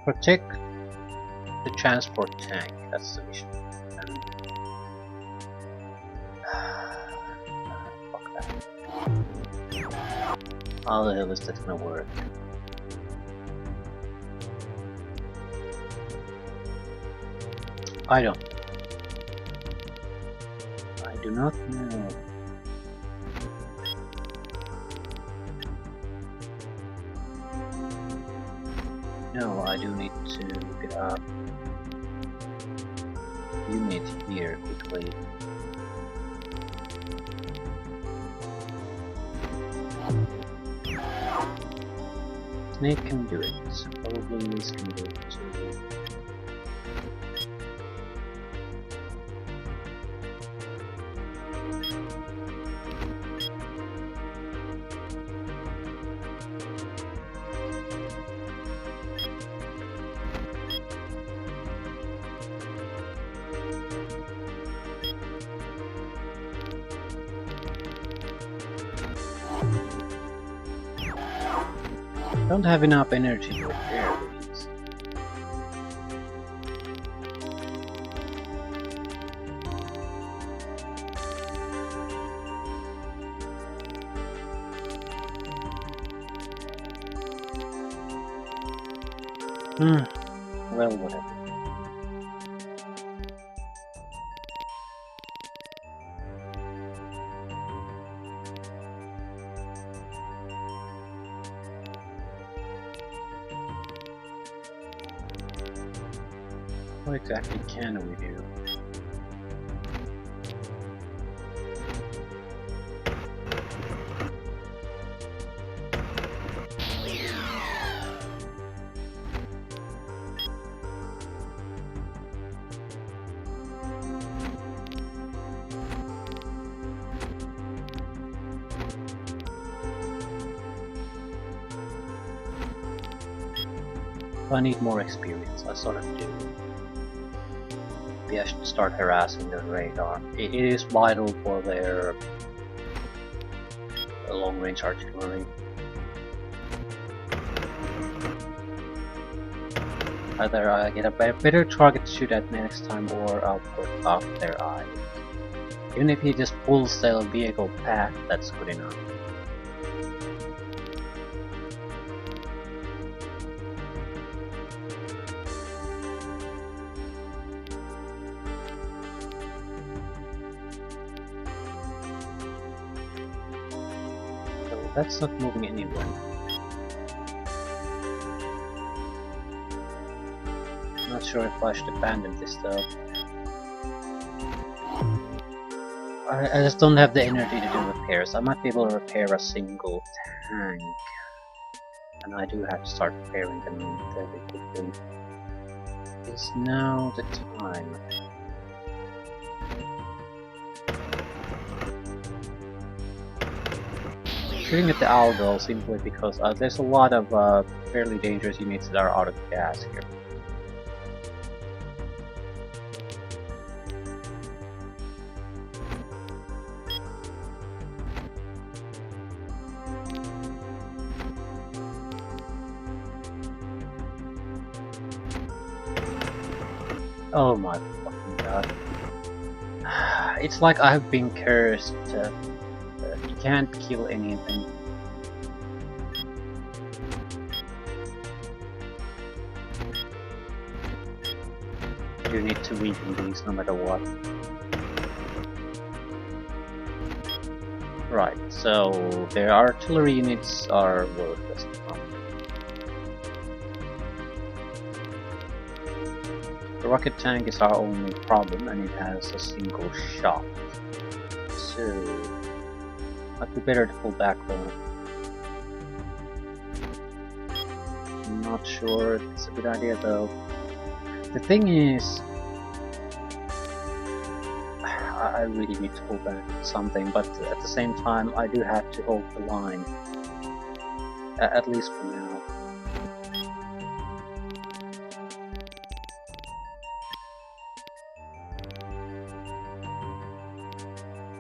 Protect the transport tank. That's the mission. And fuck that. How the hell is that gonna work? I don't. I do not know. No, I do need to get up. Unit here quickly. Snake can do it. Probably Liz can do it too. Don't have enough energy to repair these. Well, whatever. What exactly can we do? I need more experience. I sort of do. Maybe I should start harassing the radar. It is vital for their long-range artillery. Either I get a better target to shoot at next time, or I'll put off their eyes. Even if he just pulls the vehicle path, that's good enough. That's not moving anywhere. Not sure if I should abandon this though. I just don't have the energy to do repairs. I might be able to repair a single tank. And I do have to start repairing them very quickly. Is now the time. Shooting at the Algol simply because there's a lot of fairly dangerous units that are out of gas here. Oh my fucking god. It's like I've been cursed. You can't kill anything. You need to weaken these no matter what. Right, so their artillery units are worthless. The rocket tank is our only problem, and it has a single shot. So might be better to pull back though. I'm not sure if it's a good idea though. The thing is, I really need to pull back something, but at the same time I do have to hold the line. At least for now.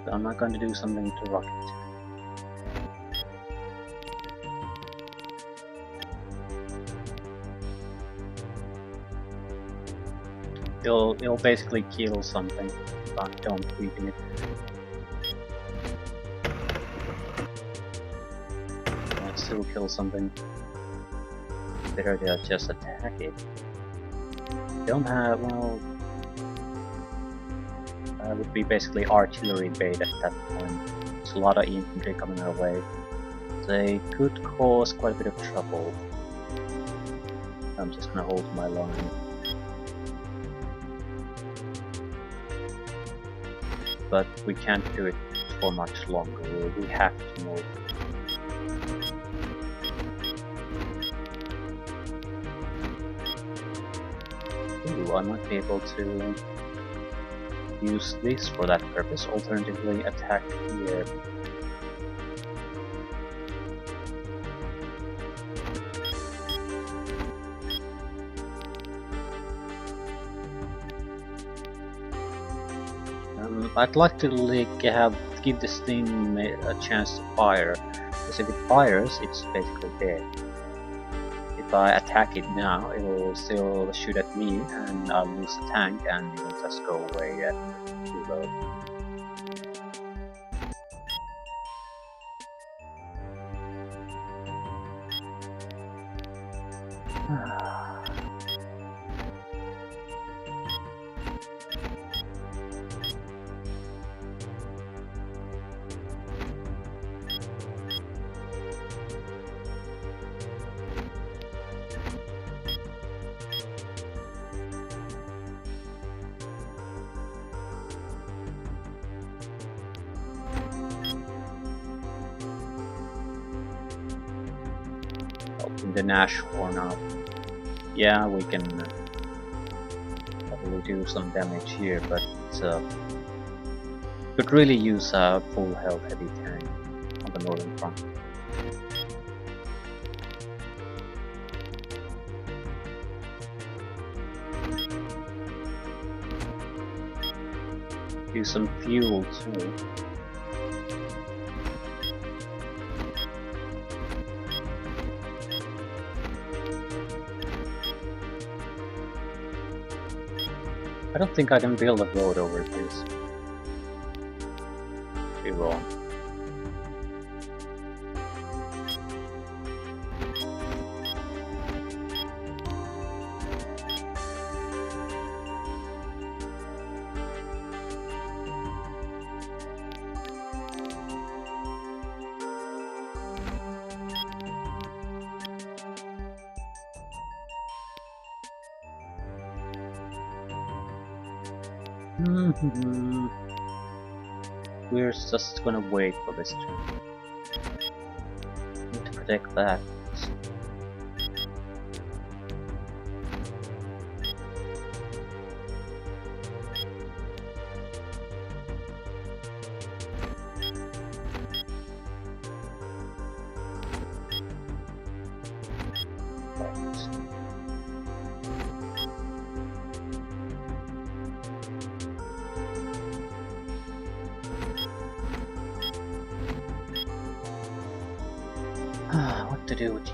So I'm not going to do something to rocket. It'll basically kill something, but don't weaken it. It'll still kill something. Better to just attack it. Don't have, well, that would be basically artillery bait at that point. There's a lot of infantry coming our way. They could cause quite a bit of trouble. I'm just gonna hold my line. But we can't do it for much longer. We have to move. Ooh, I might be able to use this for that purpose. Alternatively, attack here. I'd like to give this thing a chance to fire, because if it fires, it's basically dead. If I attack it now, it will still shoot at me, and I'll lose the tank, and it will just go away at reload. The Nashorn up. Yeah, we can probably do some damage here, but could really use a full health heavy tank on the northern front. Use some fuel too. I don't think I can build a road over this. Be wrong. We're just gonna wait for this turn. Need to protect that. What to do with you?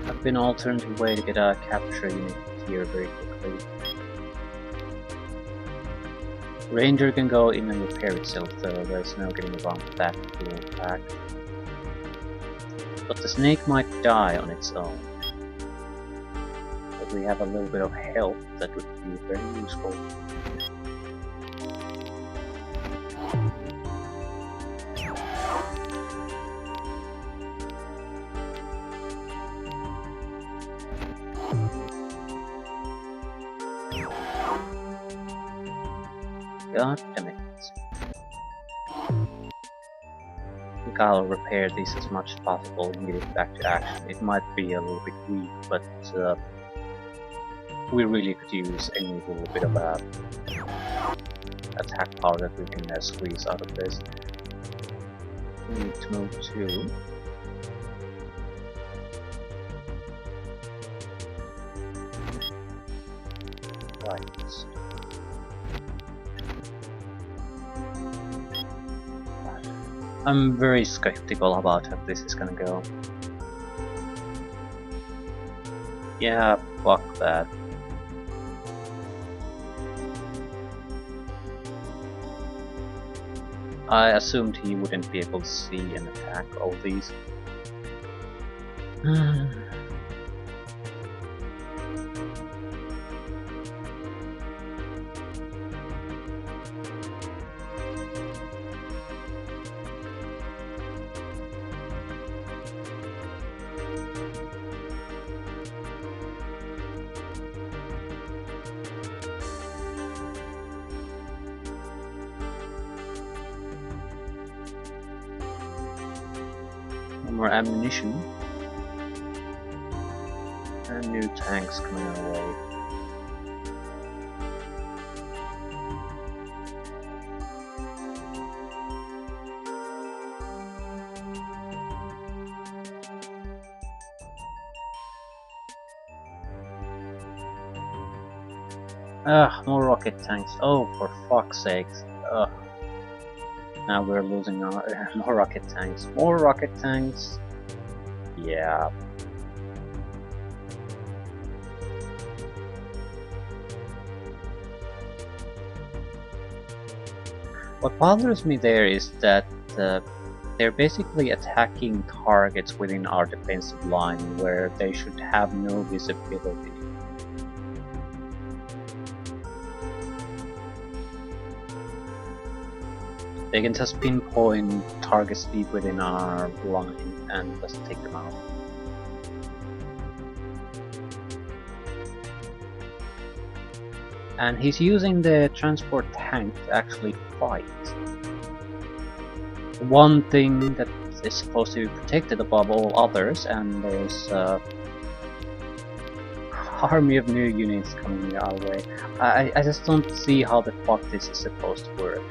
I've been alternative way to get a capture unit here very quickly. Ranger can go in and repair itself though, there's no getting around that fuel pack. But the snake might die on its own. But we have a little bit of help that would be very useful. God damn it. I think I'll repair this as much as possible and get it back to action. It might be a little bit weak, but we really could use any little bit of attack power that we can squeeze out of this. We need to move to... Right. I'm very skeptical about how this is gonna go. Yeah, fuck that. I assumed he wouldn't be able to see and attack all these. No more ammunition. And new tanks coming our way. Ugh, more rocket tanks. Oh, for fuck's sake. Ugh. Now we're losing our more rocket tanks. More rocket tanks. Yeah. What bothers me there is that they're basically attacking targets within our defensive line where they should have no visibility. They can just pinpoint targets deep within our line and just take them out. And he's using the transport tank to actually fight. One thing that is supposed to be protected above all others, and there's army of new units coming our way. I just don't see how the fuck this is supposed to work.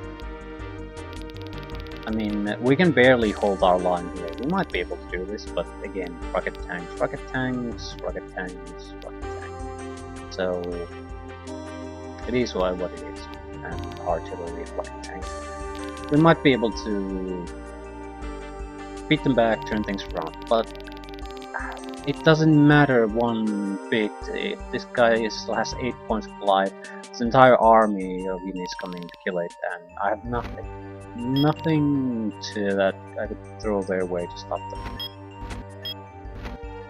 I mean, we can barely hold our line here. We might be able to do this, but again, rocket tanks, rocket tanks, rocket tanks, rocket tanks. So it is what it is. And artillery, rocket tanks. We might be able to beat them back, turn things around, but it doesn't matter one bit. If this guy still has 8 points of life, his entire army of units coming to kill it, and I have nothing. Nothing to that I could throw their way to stop them.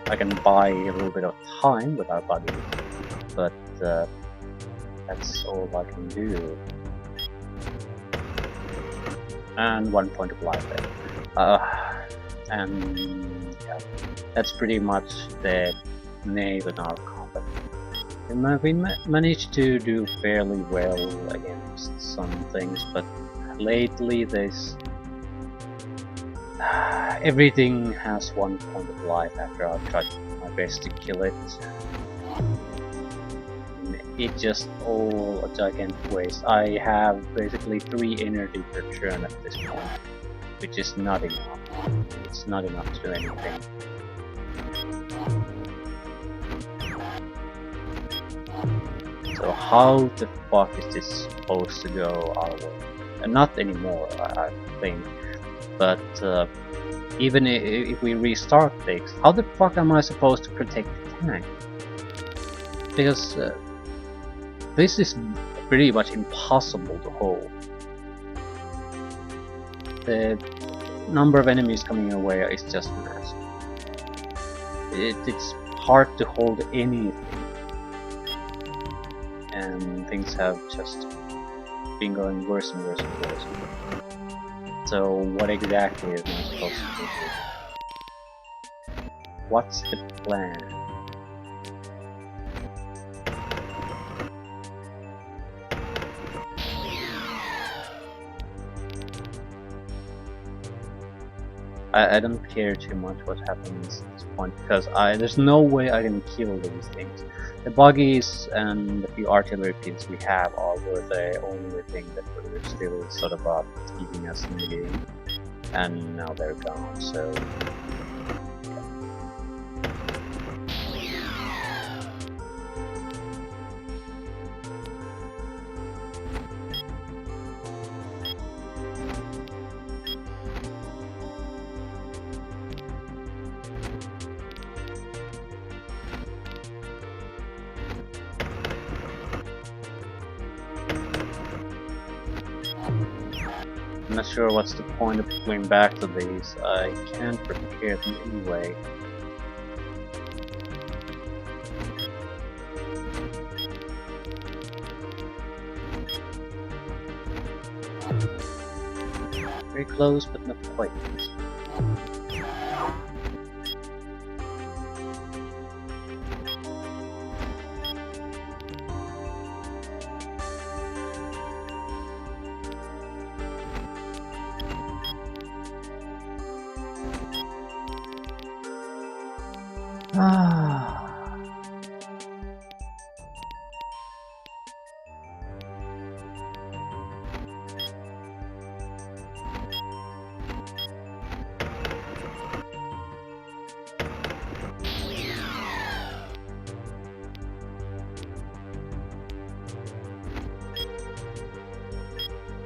I can buy a little bit of time with our buddy, but that's all I can do. And 1 point of life there. And yeah, that's pretty much the nail in our coffin. We managed to do fairly well against some things, but lately there's everything has 1 point of life after I've tried my best to kill it. It's just all a gigantic waste. I have basically 3 energy per turn at this point, which is not enough. It's not enough to do anything. So how the fuck is this supposed to go our way? And not anymore, I think. But even if we restart things, how the fuck am I supposed to protect the tank? Because this is pretty much impossible to hold. The number of enemies coming your way is just massive. It's hard to hold anything. And things have just been going worse and worse and worse. So what exactly is I supposed to do? What's the plan? I don't care too much what happens at this point, because there's no way I can kill these things. The buggies and the few artillery pins we have were the only thing that were still sort of keeping us in the game, and now they're gone, so... not sure what's the point of going back to these. I can't repair them anyway. Very close, but not quite.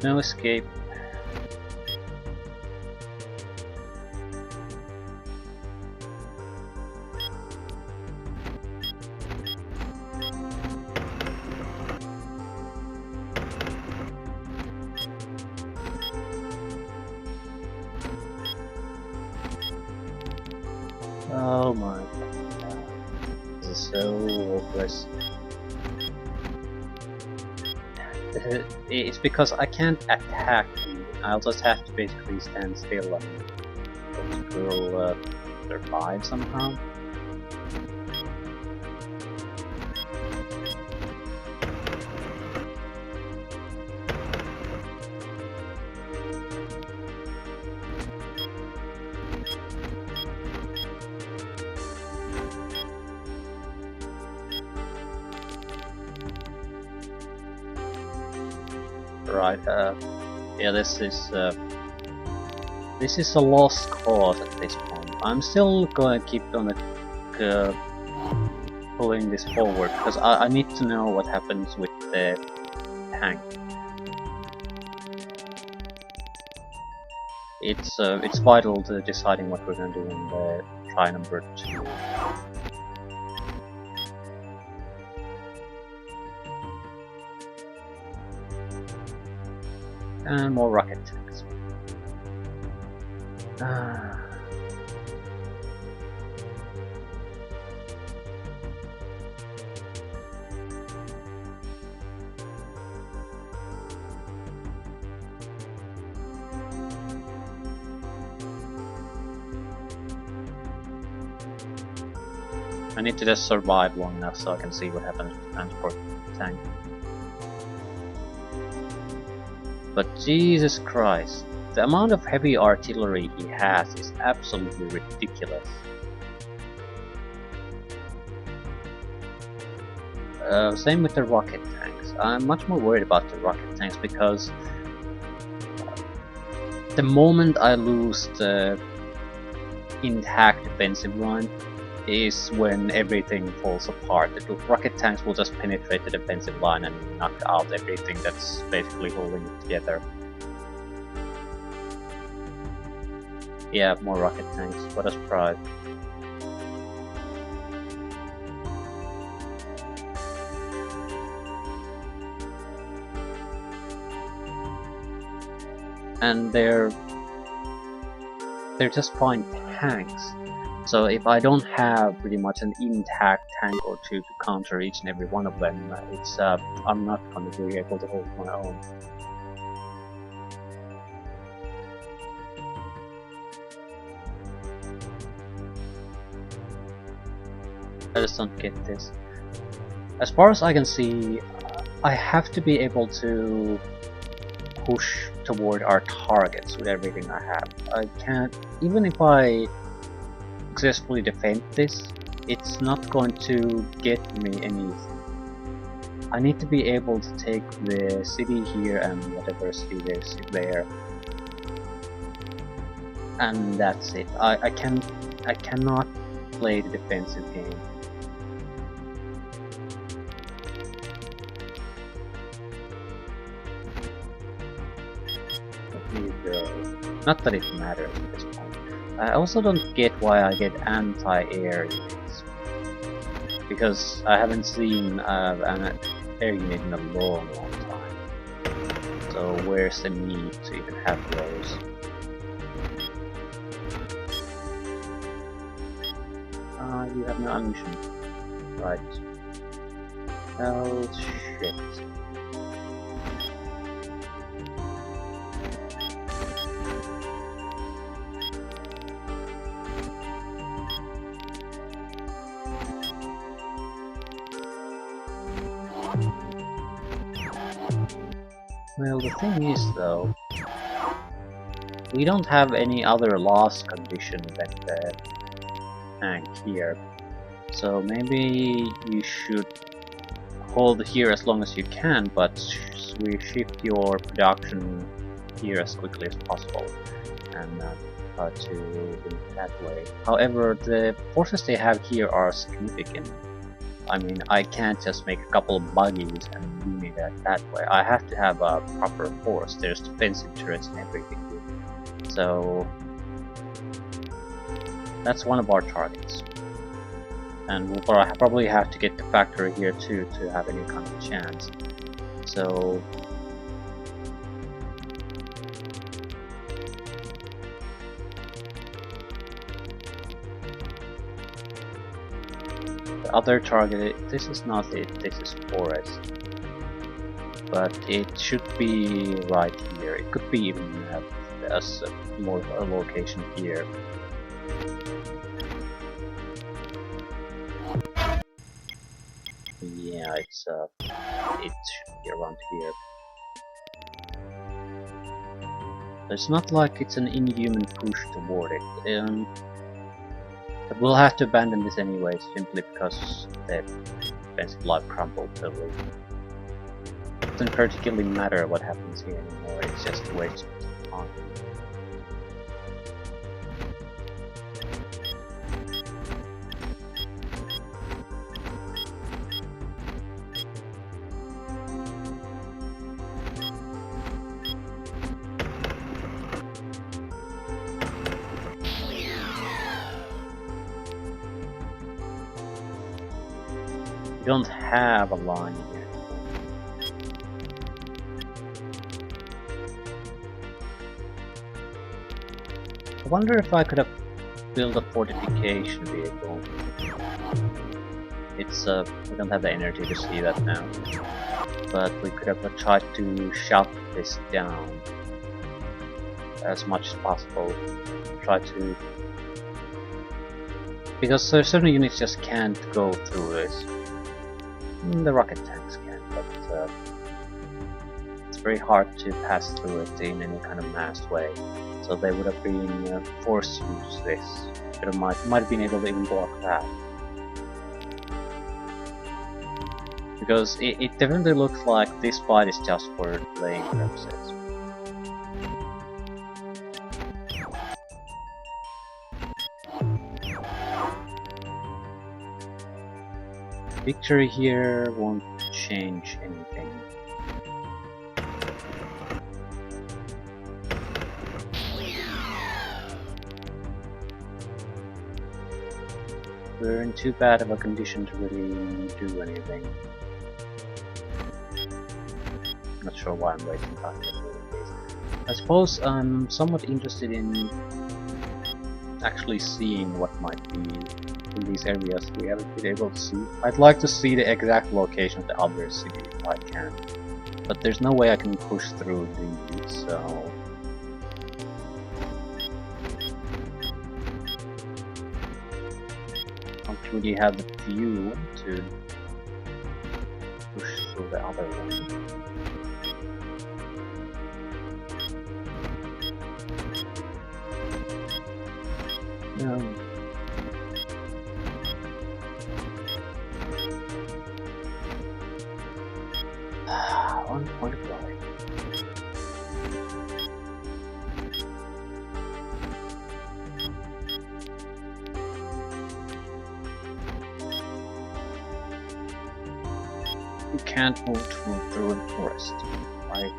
No escape. Oh my god. This is so hopeless. It's because I can't attack him. I'll just have to basically stand still and it will survive somehow. Right, yeah, this is a lost cause at this point. I'm still gonna keep on pulling this forward because I need to know what happens with the tank. It's vital to deciding what we're gonna do in the try number 2. And more rocket tanks. I need to just survive long enough so I can see what happens with the transport tank. But Jesus Christ, the amount of heavy artillery he has is absolutely ridiculous. Same with the rocket tanks. I'm much more worried about the rocket tanks because the moment I lose the intact defensive line is when everything falls apart. The rocket tanks will just penetrate the defensive line and knock out everything that's basically holding it together. Yeah, more rocket tanks. What a surprise. And they're just fine tanks. So if I don't have pretty much an intact tank or two to counter each and every one of them, it's I'm not going to be able to hold my own. I just don't get this. As far as I can see, I have to be able to push toward our targets with everything I have. I can't, even if I successfully defend this, it's not going to get me anything. I need to be able to take the city here and whatever city there's there, and that's it. I cannot play the defensive game. Not that it matters at this point. I also don't get why I get anti-air units, because I haven't seen an air unit in a long time. So where's the need to even have those? You have no ammunition. Right. Oh shit. Well, the thing is though, we don't have any other loss condition than the tank here. So maybe you should hold here as long as you can, but we shift your production here as quickly as possible and try to win that way. However, the forces they have here are significant. I mean, I can't just make a couple of buggies and win it that way. I have to have a proper force. There's defensive turrets and everything here. So that's one of our targets. And we'll probably have to get the factory here too to have any kind of chance. So the other target, this is not it, this is forest. But it should be right here. It could be even as a location here. Yeah, it should be around here. It's not like it's an inhuman push toward it. But we'll have to abandon this anyway, simply because the defensive life crumbled totally. It doesn't particularly matter what happens here anymore, it's just a waste of time. We don't have a line here. I wonder if I could have built a fortification vehicle. It's we don't have the energy to see that now. But we could have tried to shut this down as much as possible. Try to, because certain units just can't go through this. The rocket tanks can, but it's very hard to pass through it in any kind of massed way. So they would have been forced to use this. But might have been able to even block that. Because it definitely looks like this fight is just for playing purposes. Victory here won't change anything. We're in too bad of a condition to really do anything. Not sure why I'm wasting time. I suppose I'm somewhat interested in actually seeing what might be in these areas we haven't been able to see. I'd like to see the exact location of the other city if I can, but there's no way I can push through these, so I don't really have the fuel to push through the other one. No. On point of light. You can't move through the forest, right?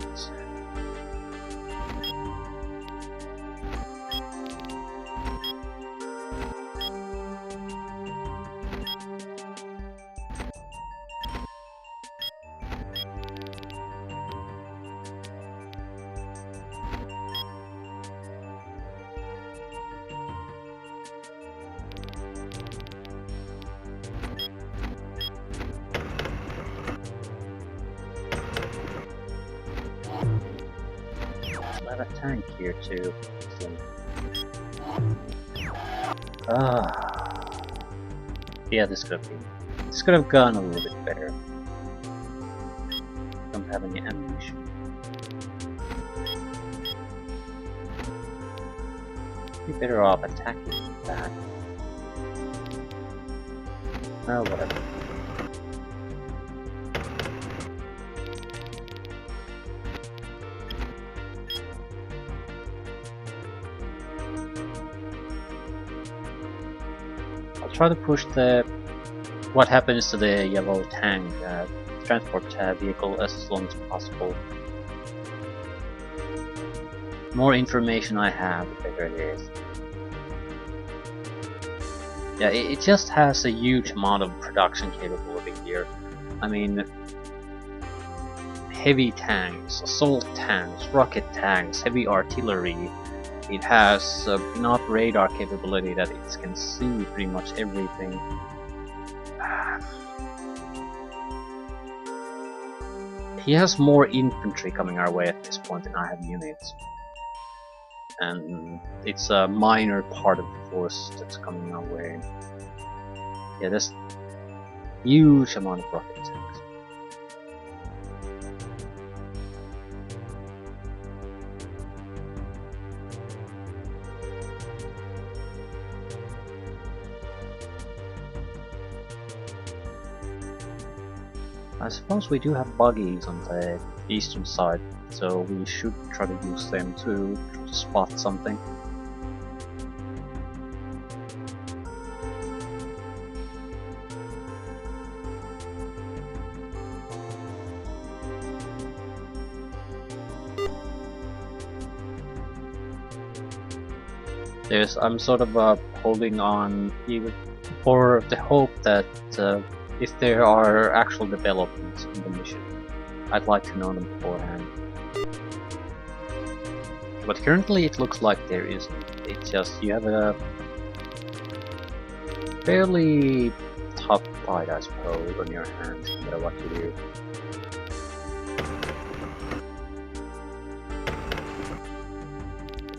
have a tank here too. So. Ah. Yeah, this could have gone a little bit better. Don't have any ammunition. Be better off attacking that. Oh, whatever. I'll try to push what happens to the yellow tank transport vehicle as long as possible. The more information I have, the better it is. Yeah, it just has a huge amount of production capability here. I mean, heavy tanks, assault tanks, rocket tanks, heavy artillery. It has enough radar capability that it can see pretty much everything. He has more infantry coming our way at this point than I have units. And it's a minor part of the force that's coming our way. Yeah, there's huge amount of rocket tanks. I suppose we do have buggies on the eastern side, so we should try to use them to spot something. I'm sort of holding on even for the hope that if there are actual developments in the mission, I'd like to know them beforehand. But currently it looks like there isn't. It's just you have a fairly tough fight, I suppose, on your hands, no matter what you do.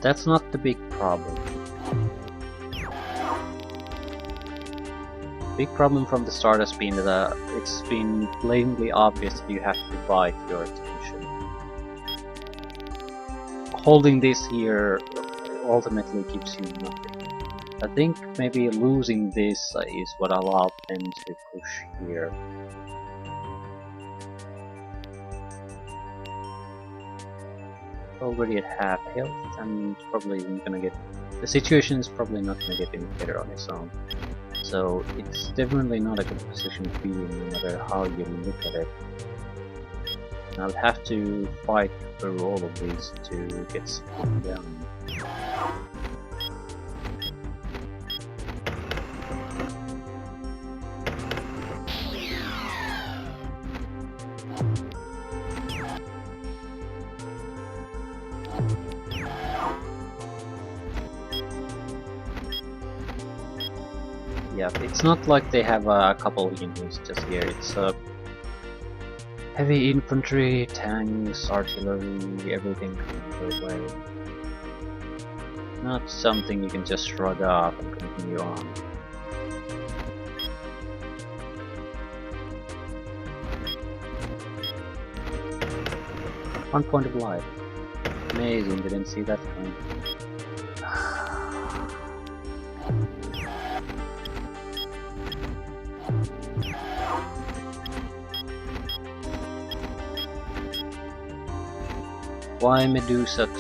That's not the big problem. Big problem from the start has been that it's been blatantly obvious that you have to divide your attention. Holding this here ultimately gives you nothing. I think maybe losing this is what allowed them to push here. Already at half health, and probably isn't gonna get. The situation is probably not gonna get any better on its own. So it's definitely not a good position to be in, no matter how you look at it. And I'll have to fight through all of these to get something down. Yeah, it's not like they have a couple of units just here, it's heavy infantry, tanks, artillery, everything coming their way. Not something you can just shrug off and continue on. One point of life. Amazing, didn't see that coming. Why Medusa 2?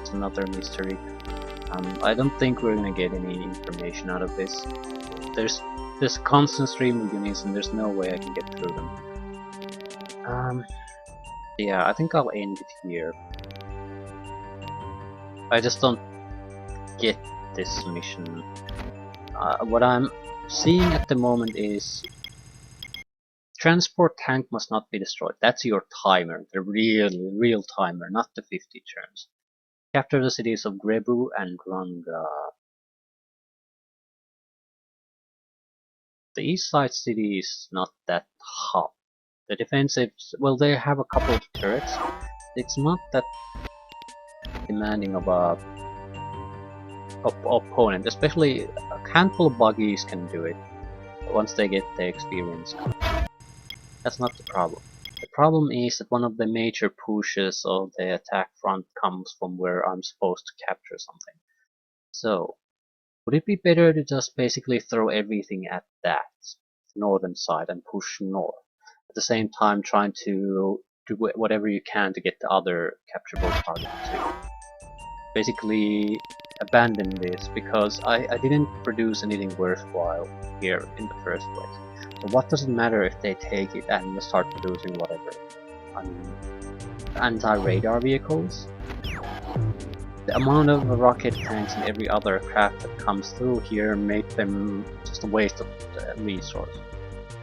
It's another mystery. I don't think we're gonna get any information out of this. There's a constant stream of units and there's no way I can get through them. Yeah, I think I'll end it here. I just don't get this mission. What I'm seeing at the moment is transport tank must not be destroyed. That's your timer, the real timer, not the 50 turns. Capture the cities of Grebu and Granga. The east side city is not that hot. The defensive, well, they have a couple of turrets. It's not that demanding of a opponent, especially a handful of buggies can do it once they get the experience. That's not the problem. The problem is that one of the major pushes of the attack front comes from where I'm supposed to capture something. So, would it be better to just basically throw everything at that northern side and push north? At the same time trying to do whatever you can to get the other capturable target too. Basically abandon this because I didn't produce anything worthwhile here in the first place. So what does it matter if they take it and start producing whatever? I mean, anti-radar vehicles? The amount of rocket tanks and every other craft that comes through here make them just a waste of resource.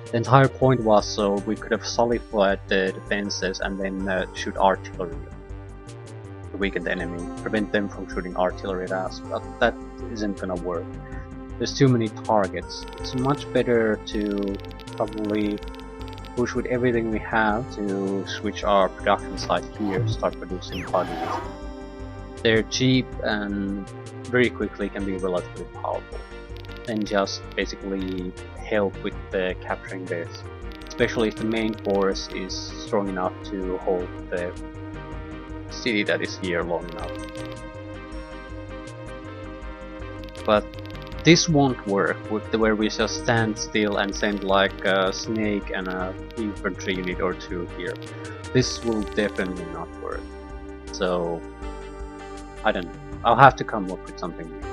The entire point was so we could have solidified the defenses and then shoot artillery to weaken the enemy, prevent them from shooting artillery at us, but that isn't gonna work. There's too many targets. It's much better to probably push with everything we have to switch our production site here to start producing buggies. They're cheap and very quickly can be relatively powerful, and just basically help with the capturing this, especially if the main force is strong enough to hold the city that is here long enough. But this won't work with the where we just stand still and send like a snake and a infantry unit or two here. This will definitely not work. So I don't know. I'll have to come up with something new.